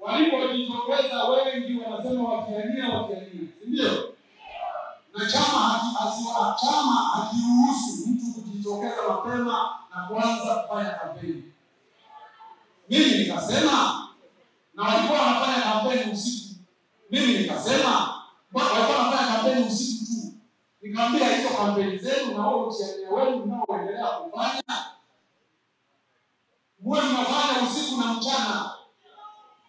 walipojitokeza wengi wanasema wakiania, ndio? Na chama hakiruhusu mtu kujitokeza mapema na kuanza kufanya kampeni. Mimi nikasema, na walikuwa wanafanya kampeni usiku. Mimi nikasema, walikuwa wanafanya kampeni usiku tu. Nikamwambia hizo kampeni zenu na wao usiania wenu mnaoendelea kufanya, muwe mnafanya usiku na mchana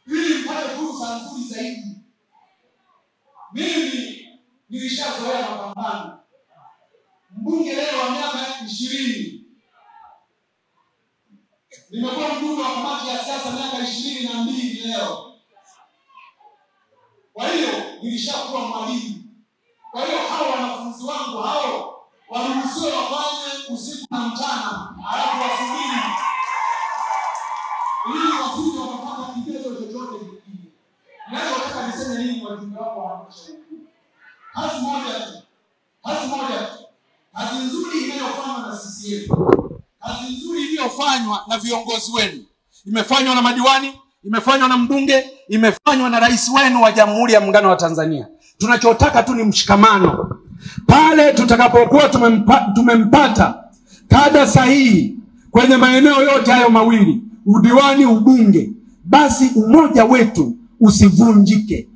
ili mpate fursa nzuri zaidi. Mimi nilishazoea mapambano. Mbunge leo wa miaka 20. Nimekuwa mbunge wa kamati ya siasa miaka 22 leo. Kwa hiyo nilishakuwa mwalimu. Kwa hiyo hao wanafunzi wangu hao waruhusiwe wafanye usiku na mchana, alafu wasubiri ili wasije wakapata kigezo chochote kingine. Nataka niseme nini kwa wajumbe wako wa halmashauri? Kazi moja tu. Kazi nzuri inayofanywa na CCM. Kazi nzuri iliyofanywa na viongozi wenu. Imefanywa na madiwani, imefanywa na mbunge, imefanywa na rais wenu wa Jamhuri ya Muungano wa Tanzania. Tunachotaka tu ni mshikamano. Pale tutakapokuwa tumempata kada sahihi kwenye maeneo yote hayo mawili, udiwani, ubunge, basi umoja wetu usivunjike.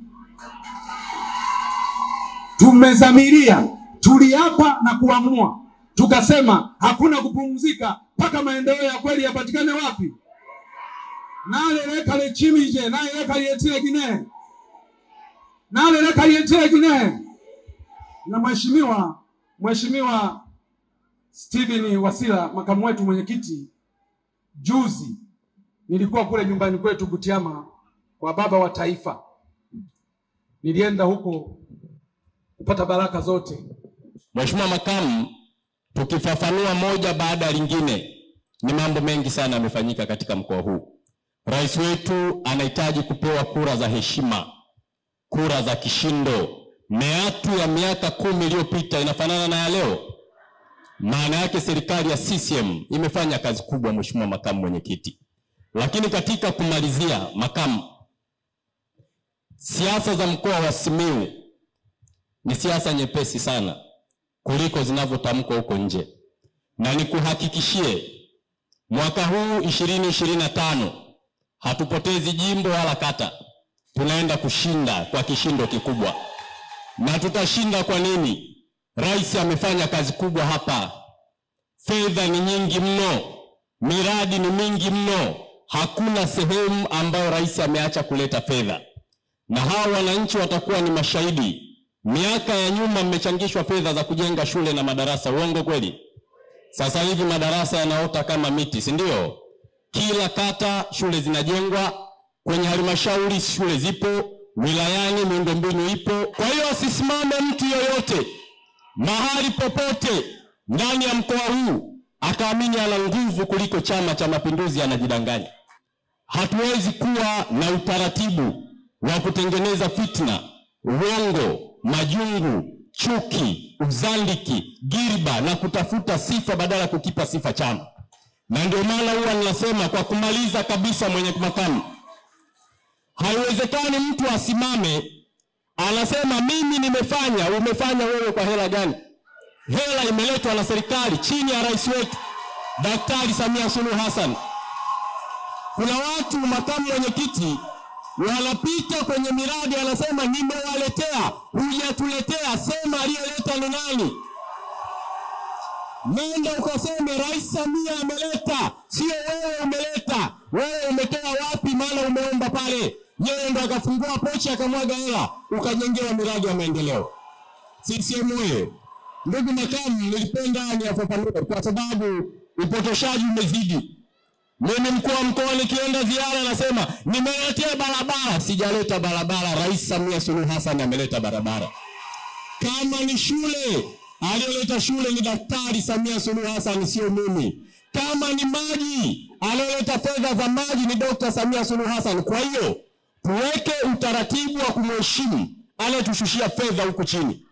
Tumezamiria, tuliapa na kuamua. Tukasema hakuna kupumzika mpaka maendeleo ya kweli yapatikane wapi? Nale leka lechimije, nale leka lietile gine. Nale leka lietile gine. Na Mheshimiwa Steven Wasila, makamu wetu mwenyekiti, juzi nilikuwa kule nyumbani kwetu Butiama kwa baba wa taifa. Nilienda huko kupata baraka zote. Mheshimiwa makamu, tukifafanua moja baada ya lingine, ni mambo mengi sana yamefanyika katika mkoa huu. Rais wetu anahitaji kupewa kura za heshima, kura za kishindo. Meatu ya miaka 10 iliyopita inafanana na ya leo. Maana yake serikali ya CCM imefanya kazi kubwa, Mheshimiwa makamu mwenyekiti. Lakini katika kumalizia, makamu, siasa za mkoa wa Simiyu ni siasa nyepesi sana kuliko zinavyotamkwa huko nje. Na nikuhakikishie, mwaka huu 2025 hatupotezi jimbo wala kata. Tunaenda kushinda kwa kishindo kikubwa. Na tutashinda kwa nini? Rais amefanya kazi kubwa hapa. Fedha ni nyingi mno, miradi ni mingi mno. Hakuna sehemu ambayo rais ameacha kuleta fedha. Na hao wananchi watakuwa ni mashahidi. Miaka ya nyuma mmechangishwa fedha za kujenga shule na madarasa, uongo kweli? Sasa hivi madarasa yanaota kama miti, si ndio? Kila kata shule zinajengwa, kwenye halmashauri shule zipo, wilayani miundombinu ipo. Kwa hiyo asisimame mtu yoyote mahali popote ndani ya mkoa huu akaamini ana nguvu kuliko Chama cha Mapinduzi, anajidanganya. Hatuwezi kuwa na utaratibu wa kutengeneza fitna, uongo, majungu, chuki, uzandiki, giriba na kutafuta sifa badala kukipa sifa chama. Na ndio maana huwa ninasema kwa kumaliza kabisa, mwenye makamu, haiwezekani mtu asimame anasema mimi nimefanya. Umefanya wewe kwa hela gani? Hela imeletwa na serikali chini ya rais wetu Daktari Samia Suluhu Hassan. Kuna watu, makamu mwenyekiti, wanapita kwenye miradi anasema nimewaletea. Hujatuletea, sema aliyeleta ni nani? Nenda ukaseme Rais Samia ameleta, sio wewe umeleta. Wewe umetoa wapi? Maana umeomba pale. Yeye ndo akafungua pochi akamwaga hela ukajengewa miradi ya maendeleo. CCM wewe. Ndugu makamu, nilipenda niyafafanue kwa sababu upotoshaji umezidi. Mimi mkuu wa mkoa nikienda ziara nasema nimeletea barabara. Sijaleta barabara, Rais Samia Suluhu Hassan ameleta barabara. Kama ni shule, aliyoleta shule ni Daktari Samia Suluhu Hassan, sio mimi. Kama ni maji, aliyoleta fedha za maji ni Dr. Samia Suluhu Hassan. Kwa hiyo tuweke utaratibu wa kumheshimu anayetushushia fedha huko chini.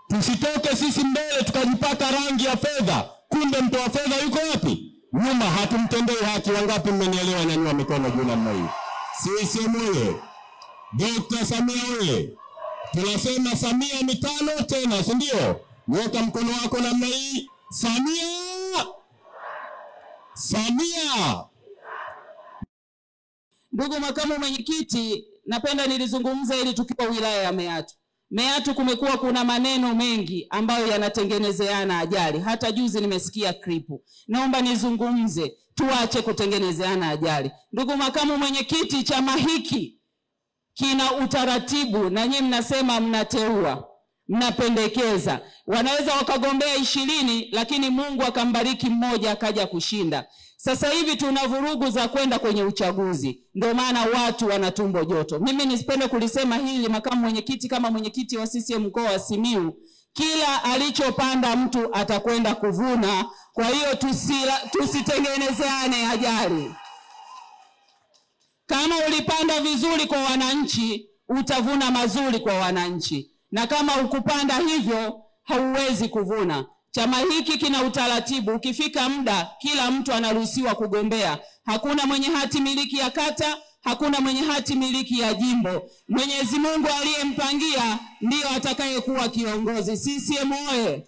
Tusitoke sisi mbele tukajipaka rangi ya fedha, kumbe mtoa fedha yuko wapi? Nyuma. Hatumtendei haki. Wangapi mmenielewa? Nyanyua mikono juu namna hii. CCM oye! Dr. Samia oye! Tunasema Samia mitano tena, si ndio? Nyosha mkono wako namna hii. Samia! Samia! Ndugu makamu mwenyekiti, napenda nilizungumza ili tukiwa wilaya ya Meatu. Meatu kumekuwa kuna maneno mengi ambayo yanatengenezeana ajali. Hata juzi nimesikia klipu. Naomba nizungumze, tuache kutengenezeana ajali. Ndugu makamu mwenyekiti, chama hiki kina utaratibu na nyinyi mnasema mnateua, mnapendekeza. Wanaweza wakagombea 20 lakini Mungu akambariki mmoja akaja kushinda. Sasa hivi tuna vurugu za kwenda kwenye uchaguzi. Ndio maana watu wana tumbo joto. Mimi nisipende kulisema hili makamu mwenyekiti kama mwenyekiti wa CCM mkoa wa Simiyu. Kila alichopanda mtu atakwenda kuvuna. Kwa hiyo tusitengenezeane ajali. Kama ulipanda vizuri kwa wananchi, utavuna mazuri kwa wananchi. Na kama ukupanda hivyo, hauwezi kuvuna. Chama hiki kina utaratibu. Ukifika muda, kila mtu anaruhusiwa kugombea. Hakuna mwenye hati miliki ya kata, hakuna mwenye hati miliki ya jimbo. Mwenyezi Mungu aliyempangia ndio atakayekuwa kiongozi. CCM oye!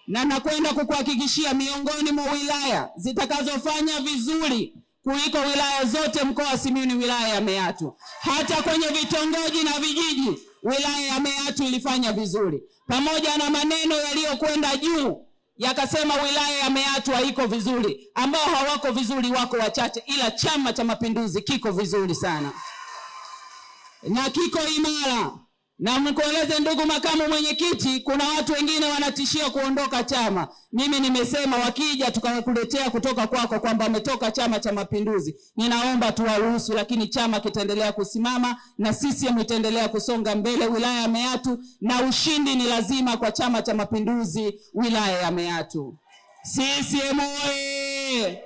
Na nakwenda kukuhakikishia miongoni mwa wilaya zitakazofanya vizuri kuliko wilaya zote mkoa wa Simiyu ni wilaya ya Meatu. Hata kwenye vitongoji na vijiji, wilaya ya Meatu ilifanya vizuri. Pamoja na maneno yaliyokwenda juu, yakasema wilaya ya Meatu haiko vizuri. Ambao hawako vizuri wako wachache, ila Chama cha Mapinduzi kiko vizuri sana. Na kiko imara. Na mkueleze ndugu makamu mwenyekiti, kuna watu wengine wanatishia kuondoka chama. Mimi nimesema wakija tukakuletea kutoka kwako kwamba ametoka Chama cha Mapinduzi, ninaomba tuwaruhusu, lakini chama kitaendelea kusimama na CCM itaendelea kusonga mbele wilaya ya Meatu, na ushindi ni lazima kwa Chama cha Mapinduzi wilaya ya Meatu. CCM oye!